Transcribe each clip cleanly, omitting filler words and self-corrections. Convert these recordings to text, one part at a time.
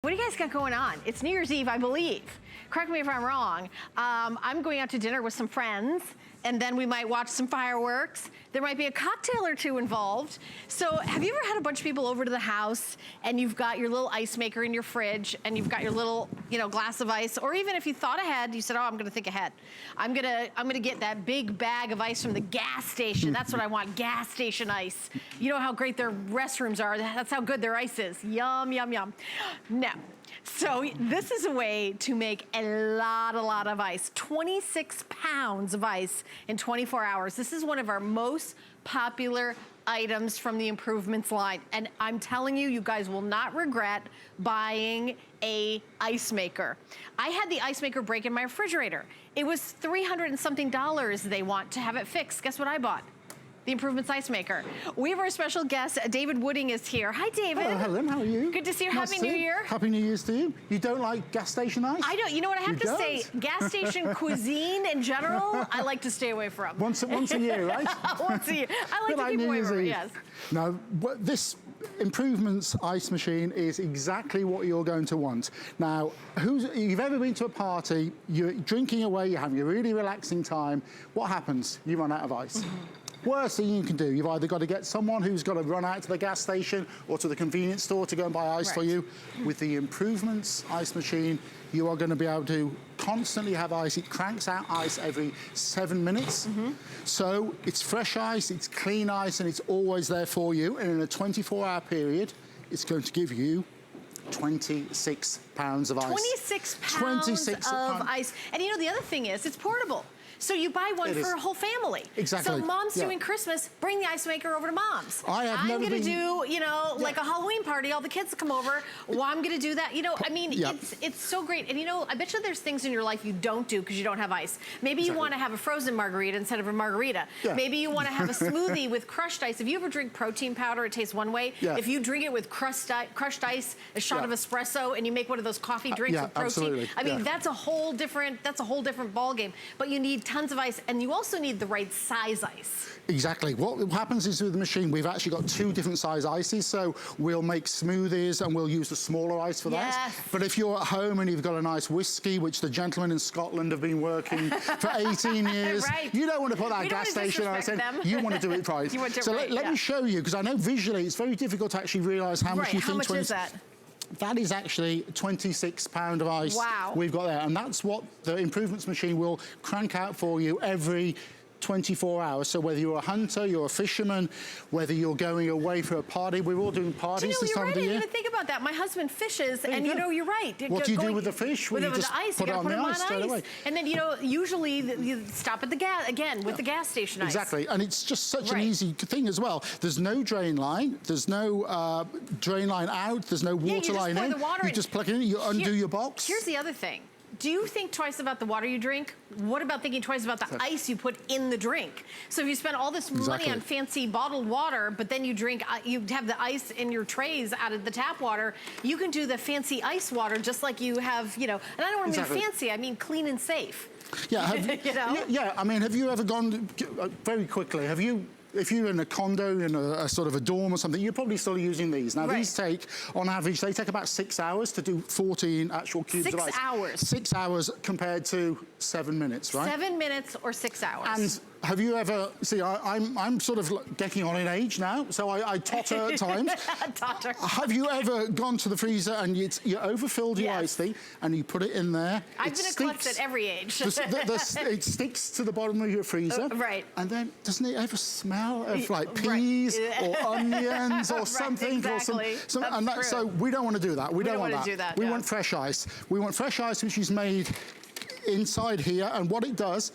What do you guys got going on? It's New Year's Eve, I believe. Correct me if I'm wrong. I'm going out to dinner with some friends, and then we might watch some fireworks. There might be a cocktail or two involved. So have you ever had a bunch of people over to the house, and you've got your little ice maker in your fridge, and you've got your little, glass of ice, or even if you thought ahead, you said, oh, I'm gonna think ahead. I'm gonna get that big bag of ice from the gas station. That's what I want, gas station ice. You know how great their restrooms are. That's how good their ice is. Yum, yum, yum. No. So this is a way to make a lot of ice. 26 pounds of ice in 24 hours. This is one of our most popular items from the improvements line. And I'm telling you, you guys will not regret buying a ice maker. I had the ice maker break in my refrigerator. It was $300 and something they want to have it fixed. Guess what I bought? The Improvements Ice Maker. We have our special guest, David Wooding is here. Hi, David. Hello, Helen, how are you? Good to see you. Nice Happy New Year. Happy New Year's to you. You don't like gas station ice? I don't. You know what I have to say? Gas station cuisine in general, I like to stay away from. Once a year, right? Once a year. I like to keep away from it, yes. Now, this Improvements ice machine is exactly what you're going to want. Now, you've ever been to a party, you're drinking away, you're having a really relaxing time. What happens? You run out of ice. Worst thing you can do, you've either got to get someone who's got to run out to the gas station or to the convenience store to go and buy ice for you. With the Improvements ice machine, you are going to be able to constantly have ice. It cranks out ice every 7 minutes. So it's fresh ice, it's clean ice, and it's always there for you. And in a 24-hour period, it's going to give you 26 pounds of ice. 26 pounds of ice. And you know, the other thing is, it's portable. So you buy one for a whole family. Exactly. So mom's doing Christmas, bring the ice maker over to mom's. I'm gonna do, like a Halloween party, all the kids come over. Well, I'm gonna do that. I mean, it's so great. And I bet you there's things in your life you don't do because you don't have ice. Maybe you want to have a frozen margarita instead of a margarita. Maybe you want to have a smoothie with crushed ice. If you ever drink protein powder, it tastes one way. If you drink it with crushed ice, a shot of espresso, and you make one of those coffee drinks with protein. Absolutely. I mean, that's a whole different ball game. But you need tons of ice, and you also need the right size ice. Exactly. What happens is with the machine, we've actually got 2 different size ices, so we'll make smoothies and we'll use the smaller ice for that. But if you're at home and you've got a nice whiskey, which the gentlemen in Scotland have been working for 18 years, you don't want to put that gas station ice in. You want to do it right. So let me show you, because I know visually it's very difficult to actually realise how much you think. How much is that? That is actually 26 pounds of ice we've got there. And that's what the Improvements machine will crank out for you every 24 hours. So whether you're a hunter, you're a fisherman, whether you're going away for a party, we're all doing parties this time of the year. I didn't even think about that. My husband fishes, and you're right. What do you do with the fish? With the ice, you gotta put it on ice straight away. And then, usually you stop at the gas station ice. Exactly, and it's just such an easy thing as well. There's no drain line, there's no drain line out, there's no water line in. You just plug it in, you undo your box. Here's the other thing. Do you think twice about the water you drink? What about thinking twice about the ice you put in the drink? So if you spend all this money on fancy bottled water, but then you have the ice in your trays out of the tap water, you can do the fancy ice water just like you have, and I don't want to mean fancy, I mean clean and safe. Yeah, I mean, have you ever gone, very quickly, if you're in a condo, in a sort of a dorm or something, you're probably still using these. Now, these take, on average, they take about 6 hours to do 14 actual cubes of ice. 6 hours? 6 hours compared to 7 minutes, right? 7 minutes or 6 hours. And have you ever, I'm sort of getting on in age now, so I totter at times. Have you ever gone to the freezer and you overfilled your ice thing and you put it in there? I've been a klutz at every age. It sticks to the bottom of your freezer. And then, doesn't it ever smell of like peas or onions or something? Exactly. So we don't want to do that. We don't want that. We want fresh ice. We want fresh ice which is made inside here, and what it does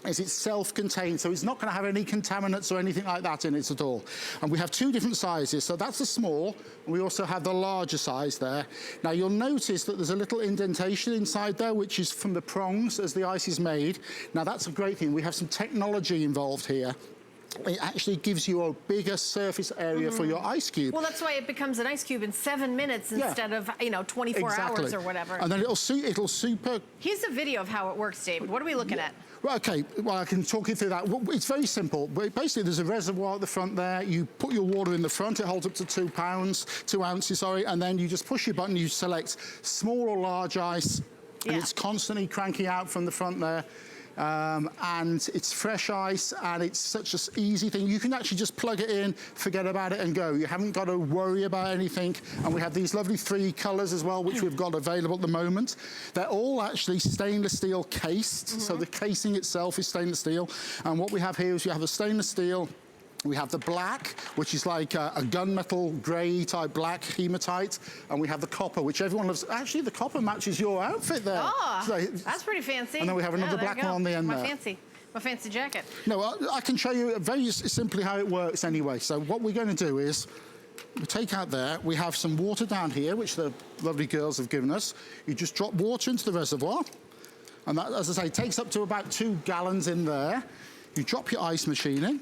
is it's self-contained, so it's not going to have any contaminants or anything like that in it at all. And we have 2 different sizes, so that's the small, and we also have the larger size there. Now you'll notice that there's a little indentation inside there, which is from the prongs as the ice is made. Now that's a great thing. We have some technology involved here. It actually gives you a bigger surface area for your ice cube. Well, that's why it becomes an ice cube in 7 minutes instead of 24 hours or whatever. And then it'll super. Here's a video of how it works, David. What are we looking at? Well, okay, well, I can talk you through that. Well, it's very simple. Basically, there's a reservoir at the front there. You put your water in the front. It holds up to 2 ounces, sorry. And then you just push your button. You select small or large ice. And it's constantly cranking out from the front there. And it's fresh ice, and it's such an easy thing. You can actually just plug it in, forget about it, and go. You haven't got to worry about anything. And we have these lovely 3 colours as well, which we've got available at the moment. They're all actually stainless steel cased, so the casing itself is stainless steel. And what we have here is you have a stainless steel. We have the black, which is like a gunmetal grey type black hematite, and we have the copper, which everyone loves. Actually, the copper matches your outfit there. Oh, so, that's pretty fancy. And then we have another black one on the end there. My fancy jacket. No, I can show you very simply how it works anyway. So what we're going to do is, we take out there, we have some water down here, which the lovely girls have given us. You just drop water into the reservoir, and that, as I say, takes up to about 2 gallons in there. You drop your ice machine in.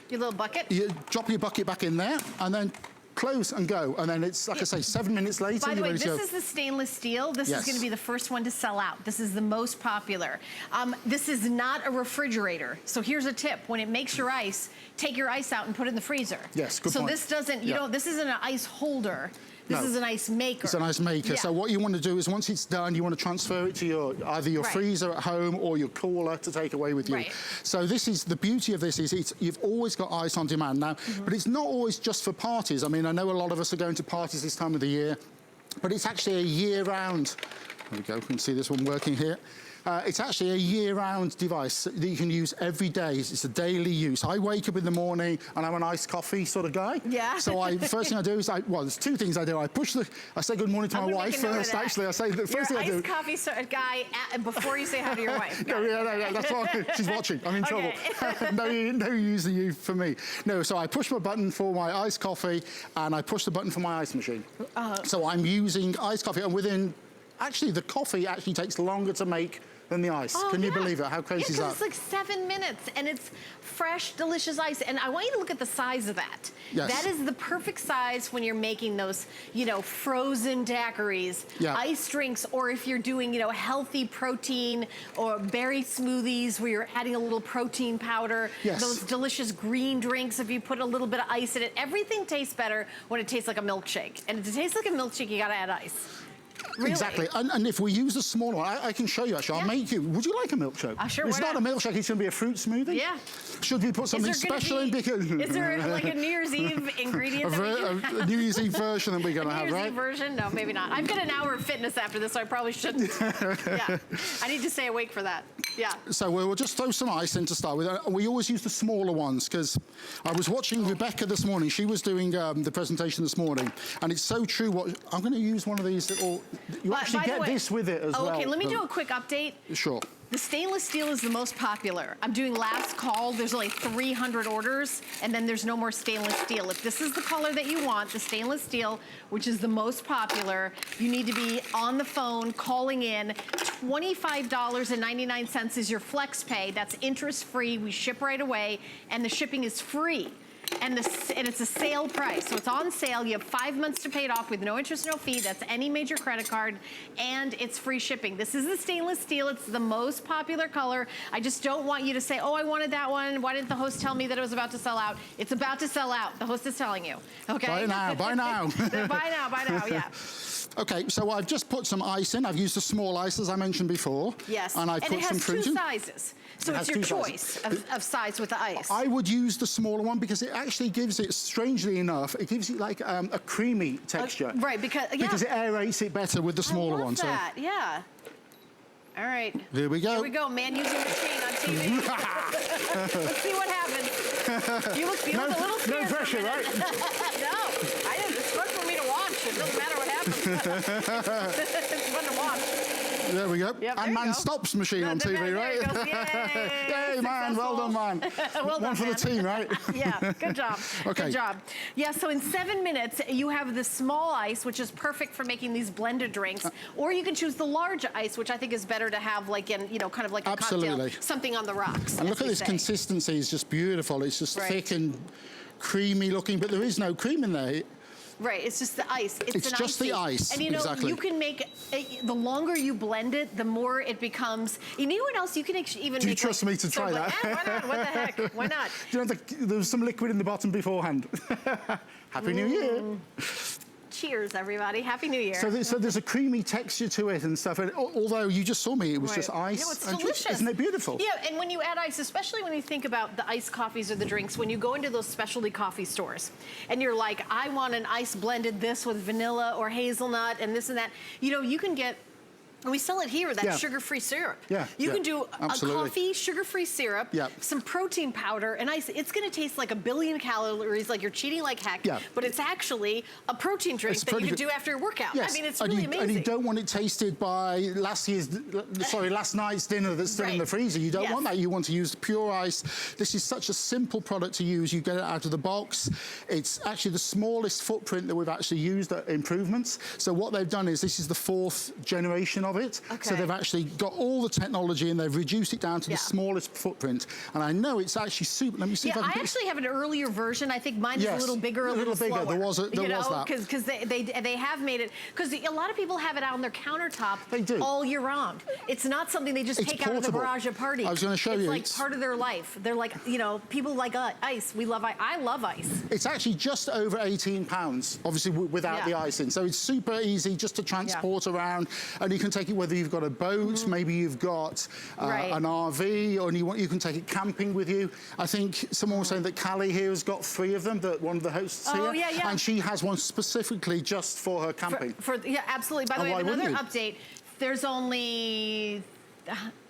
Your little bucket? You drop your bucket back in there, and then close and go. And then it's, like I say, 7 minutes later. By the way, this is the stainless steel. This is going to be the first one to sell out. This is the most popular. This is not a refrigerator. So here's a tip. When it makes your ice, take your ice out and put it in the freezer. Yes, good point. So this doesn't, you know, this isn't an ice holder. This is an ice maker. It's an ice maker. So what you want to do is once it's done, you want to transfer it to your either your freezer at home or your cooler to take away with you. So this is the beauty of this is you've always got ice on demand now, but it's not always just for parties. I mean, I know a lot of us are going to parties this time of the year, but it's actually a year-round. There we go. You can see this one working here. It's actually a year-round device that you can use every day. It's a daily use. I wake up in the morning and I'm an iced coffee sort of guy. Yeah. So first thing I do is well, there's 2 things I do. I say good morning to my wife first. Actually, I say the first thing I do. You're an iced coffee guy before you say hi to your wife. No, that's why she's watching. I'm in trouble. no using you for me. No, so I push my button for my iced coffee and I push the button for my ice machine. So I'm using iced coffee, and within, actually, the coffee actually takes longer to make than the ice. Can you believe it? How crazy is that? It's like 7 minutes, and it's fresh, delicious ice. And I want you to look at the size of that. Yes. That is the perfect size when you're making those, you know, frozen daiquiris, ice drinks, or if you're doing, you know, healthy protein or berry smoothies where you're adding a little protein powder. Yes. Those delicious green drinks, if you put a little bit of ice in it. Everything tastes better when it tastes like a milkshake. And to taste like a milkshake, you gotta add ice. Really? Exactly, and if we use the smaller one, I can show you actually. I'll make you. Would you like a milkshake? Sure. It's not a milkshake. It's going to be a fruit smoothie. Yeah. Should we put something special in? Because is there like a New Year's Eve ingredient? a New Year's Eve version that we're going to have, right? New Year's Eve version? No, maybe not. I've got an hour of fitness after this, so I probably shouldn't. Yeah. I need to stay awake for that. Yeah. So we'll just throw some ice in to start with. We always use the smaller ones because I was watching Rebecca this morning. She was doing the presentation this morning, and it's so true. I'm going to use one of these little. You actually get this with it as well. Okay, let me do a quick update. Sure. The stainless steel is the most popular. I'm doing last call. There's only 300 orders, and then there's no more stainless steel. If this is the color that you want, the stainless steel, which is the most popular, you need to be on the phone, calling in. $25.99 is your flex pay. That's interest-free. We ship right away, and the shipping is free. And it's a sale price, so it's on sale. You have 5 months to pay it off with no interest, no fee. That's any major credit card, and it's free shipping. This is the stainless steel. It's the most popular color. I just don't want you to say, oh, I wanted that one. Why didn't the host tell me that it was about to sell out? It's about to sell out. The host is telling you, okay? Buy now, buy now. Buy now, yeah. Okay, so I've just put some ice in. I've used the small ice, as I mentioned before. Yes, and I've put some fruit in. And it has 2 sizes. So it's your choice of size with the ice. I would use the smaller one because it actually gives it, strangely enough, it gives it like a creamy texture. Right, because it aerates it better with the smaller one. That, yeah. All right. There we go. Here we go, man using machine on TV. Let's see what happens. You look a little scared. No pressure, right? No, it's fun for me to watch. It doesn't matter what happens. It's fun to watch. There we go. Yep, and man stops machine on TV, right? Yay, man. Well done, man. Well done, one for the team, right? Yeah, good job. Okay. Good job. Yeah, so in 7 minutes, you have the small ice, which is perfect for making these blended drinks, or you can choose the large ice, which I think is better to have like in, you know, kind of like a cocktail, something on the rocks. And look at this consistency. It's just beautiful. It's just thick and creamy looking, but there is no cream in there. Right, it's just the ice. It's just the ice, And you know, exactly. you can make, the longer you blend it, the more it becomes, you know what else? You can even make. Do you trust me to try that? Why not? What the heck? Why not? Do you know there was some liquid in the bottom beforehand? Happy New Year. Cheers, everybody. Happy New Year. So there's a creamy texture to it and stuff. And although you just saw me, it was just ice. No, it's and delicious. Isn't it beautiful? Yeah, and when you add ice, especially when you think about the iced coffees or the drinks, when you go into those specialty coffee stores and you're like, I want an ice blended this with vanilla or hazelnut and this and that, you know, you can get, and we sell it here, that sugar-free syrup. Yeah, You can do absolutely. a coffee, sugar-free syrup, some protein powder, and ice. It's going to taste like 1 billion calories, like you're cheating like heck, but it's actually a protein drink that you can do after your workout. Yes. I mean, it's really amazing. And you don't want it tasted by last night's dinner that's still in the freezer. You don't want that. You want to use pure ice. This is such a simple product to use. You get it out of the box. It's actually the smallest footprint that we've actually used at Improvements. So what they've done is this is the 4th generation of it. So they've actually got all the technology and they've reduced it down to the smallest footprint. And I know it's actually super. Let me see if I can. I actually have an earlier version. I think mine is a little bigger, a little bigger. Slower, there was that. Because they have made it. Because a lot of people have it out on their countertop all year round. It's not something they just take out of the garage at parties. I was going to show you. It's like part of their life. They're like, you know, people like ice. We love ice. I love ice. It's actually just over 18 pounds, obviously without the ice in. So it's super easy just to transport around, and you can take it whether you've got a boat, maybe you've got an RV, or you can take it camping with you. I think someone was saying that Callie here has got 3 of them, one of the hosts here. And she has one specifically just for her camping. Yeah, absolutely. By the way, another update, there's only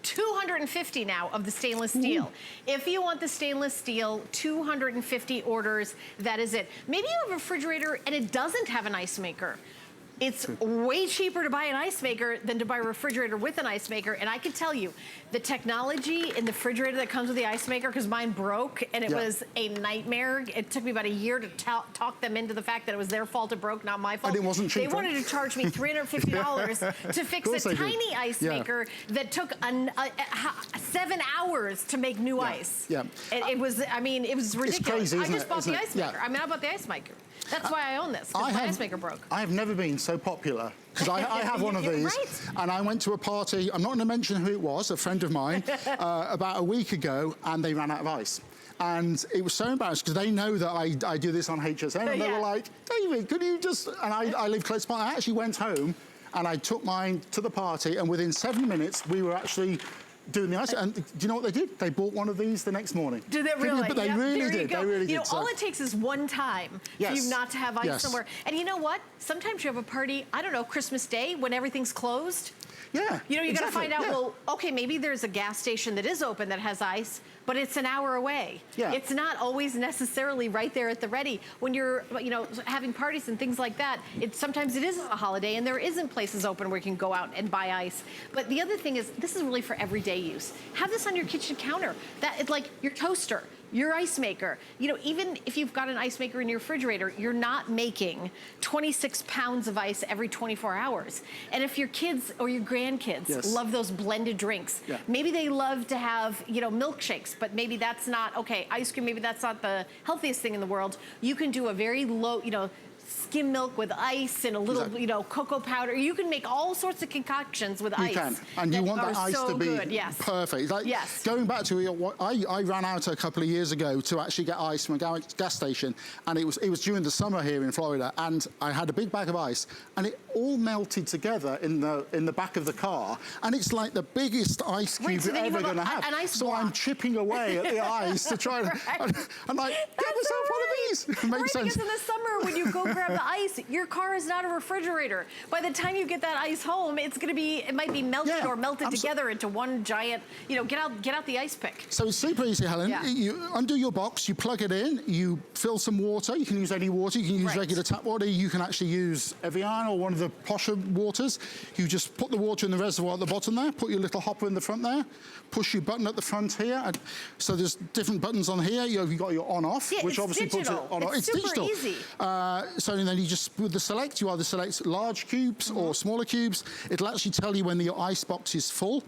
250 now of the stainless steel. If you want the stainless steel, 250 orders, that is it. Maybe you have a refrigerator and it doesn't have an ice maker. It's way cheaper to buy an ice maker than to buy a refrigerator with an ice maker. And I can tell you, the technology in the refrigerator that comes with the ice maker, because mine broke and it was a nightmare. It took me about a year to talk them into the fact that it was their fault it broke, not my fault. And it wasn't cheap. They wanted to charge me $350 to fix a tiny ice maker that took 7 hours to make new ice. It was, I mean, it was ridiculous. It's crazy, isn't I just bought the ice maker. I mean, I bought the ice maker. That's why I own this, because my ice maker broke. I have never been so popular, because I have one of these, and I went to a party, I'm not going to mention who it was, a friend of mine, about a week ago, and they ran out of ice. And it was so embarrassing, because they know that I do this on HSN, and they were like, David, could you just, and I live close by, I actually went home, and I took mine to the party, and within 7 minutes, we were actually doing the ice, and do you know what they did? They bought one of these the next morning. Did they really? But they really did. They really did. You know, all it takes is one time for you not to have ice somewhere. And you know what? Sometimes you have a party, I don't know, Christmas Day, when everything's closed. Yeah. You know, you got to find out, well, okay, maybe there's a gas station that is open that has ice, but it's an hour away. It's not always necessarily right there at the ready. When you're, you know, having parties and things like that, sometimes it is a holiday and there isn't places open where you can go out and buy ice. But the other thing is, this is really for everyday use. Have this on your kitchen counter. It's like your toaster, your ice maker. You know, even if you've got an ice maker in your refrigerator, you're not making 26 pounds of ice every 24 hours. And if your kids or your grandkids love those blended drinks, maybe they love to have, you know, milkshakes, but maybe that's not, ice cream, maybe that's not the healthiest thing in the world. You can do a very low, you know, skim milk with ice and a little, you know, cocoa powder. You can make all sorts of concoctions with ice. You can, and you want that ice to be perfect. Like, going back to what I ran out a couple of years ago to actually get ice from a gas station, and it was during the summer here in Florida, and I had a big bag of ice, and it all melted together in the back of the car, and it's like the biggest ice cube you're ever going to have. So I'm chipping away at the ice to try to, and like, get myself one of these. It makes sense. Because in the summer, when you go grab the ice, your car is not a refrigerator. By the time you get that ice home, it's going to be, it might be melted or melted together into one giant, you know, get out the ice pick. So it's super easy, Helen. You undo your box, you plug it in, you fill some water. You can use any water. You can use regular tap water. You can actually use Evian or one of the posher waters. You just put the water in the reservoir at the bottom there, put your little hopper in the front there, push your button at the front here. And so there's different buttons on here. You've got your on-off, which obviously puts it on. It's digital. Easy. So then you just, with the select, you either select large cubes or smaller cubes. It'll actually tell you when your ice box is full.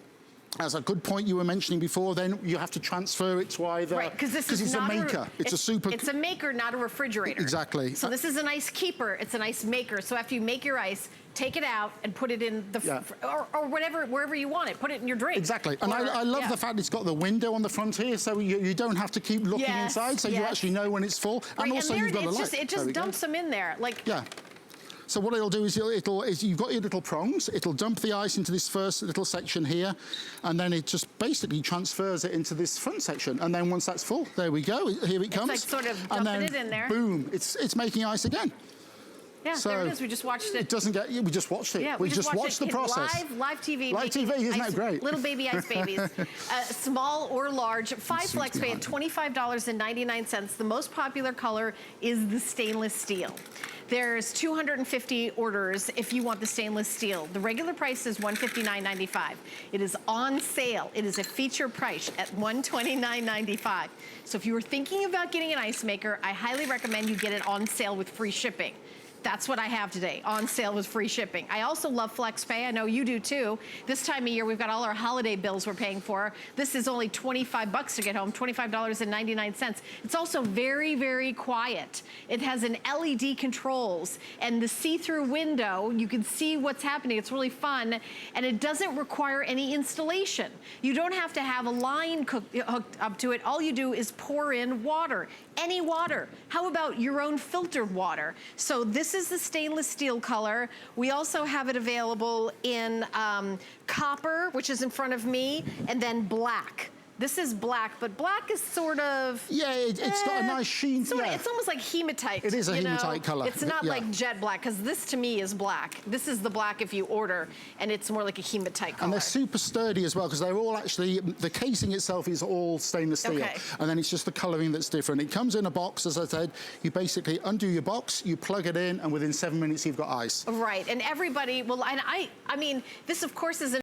as a good point you were mentioning before, then you have to transfer it to either... Right, because it's a maker. It's a maker, not a refrigerator. Exactly. So this is an ice keeper, it's an ice maker. So after you make your ice, take it out and put it in the, or whatever, wherever you want it. Put it in your drink. Exactly. And I love the fact it's got the window on the front here, so you don't have to keep looking inside, so you actually know when it's full. Right, and also you've got the light. It just dumps them in there. Like, So what it'll do is you've got your little prongs, it'll dump the ice into this first little section here, and then it just basically transfers it into this front section. And then once that's full, there we go, here it comes. It's like sort of dumping it in there. Boom, it's making ice again. Yeah, so there it is. We just watched it. It doesn't get you. We just watched it. Yeah, we just watched the process. Live TV. Live TV, isn't that great? Little baby ice babies, small or large. 5 flex pay at $25.99. The most popular color is the stainless steel. There's 250 orders if you want the stainless steel. The regular price is $159.95. It is on sale. It is a feature price at $129.95. So if you were thinking about getting an ice maker, I highly recommend you get it on sale with free shipping. That's what I have today, on sale with free shipping. I also love FlexPay, I know you do too. This time of year, we've got all our holiday bills we're paying for. This is only 25 bucks to get home, $25.99. It's also very, very quiet. It has an LED controls and the see-through window, you can see what's happening. It's really fun, and it doesn't require any installation. You don't have to have a line hooked up to it. All you do is pour in water, any water. How about your own filtered water? So this is the stainless steel color. We also have it available in copper, which is in front of me, and then black. This is black, but black is sort of... Yeah, it's got a nice sheen. It's almost like hematite. It is a hematite color. It's not like jet black, because this to me is black. This is the black if you order, and it's more like a hematite color. And they're super sturdy as well, because they're all actually, the casing itself is all stainless steel. And then it's just the coloring that's different. It comes in a box, as I said. You basically undo your box, you plug it in, and within 7 minutes you've got ice. Right, and everybody, well, and I mean, this of course is an